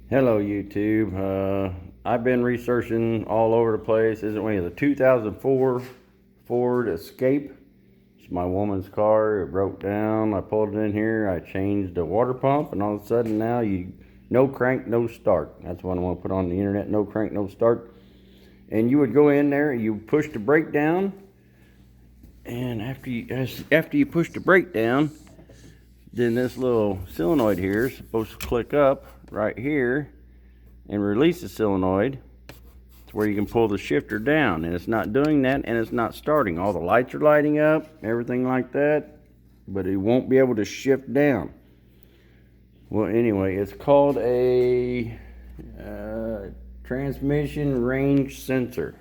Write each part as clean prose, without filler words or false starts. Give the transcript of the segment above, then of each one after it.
Hello YouTube. I've been researching all over the place. This is one of the 2004 Ford Escape. It's my woman's car. It broke down. I pulled it in here. I changed the water pump, and all of a sudden now no crank, no start. That's what I want to put on the internet. No crank, no start. And you would go in there, you push the brake down, and after you push the brake down, then this little solenoid here is supposed to click up right here and release the solenoid to where you can pull the shifter down, and it's not doing that, and it's not starting. All the lights are lighting up, everything like that, but it won't be able to shift down. Well, anyway, it's called a transmission range sensor.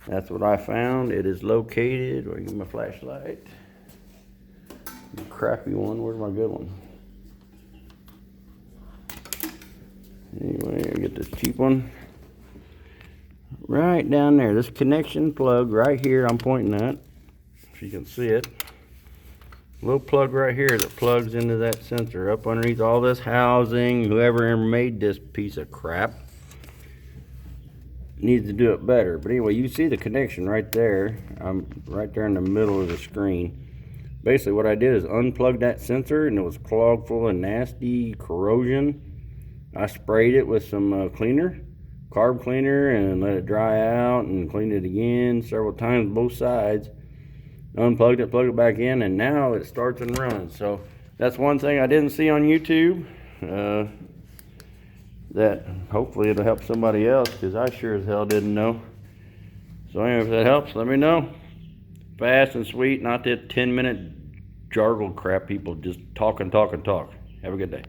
That's what I found. It is located, where give me my flashlight. Crappy one, where's my good one? Anyway, I get this cheap one. Right down there, this connection plug right here I'm pointing at, if you can see it. Little plug right here that plugs into that sensor up underneath all this housing. Whoever ever made this piece of crap needs to do it better. But anyway, you see the connection right there. I'm right there in the middle of the screen. Basically what I did is unplug that sensor, and it was clogged full of nasty corrosion. I sprayed it with some cleaner, carb cleaner, and let it dry out and cleaned it again several times, both sides. Unplugged it, plugged it back in, and now it starts and runs. So that's one thing I didn't see on YouTube. That hopefully it'll help somebody else, because I sure as hell didn't know. So anyway, if that helps, let me know. Fast and sweet, not that 10-minute jargle crap people just talk and talk and talk. Have a good day.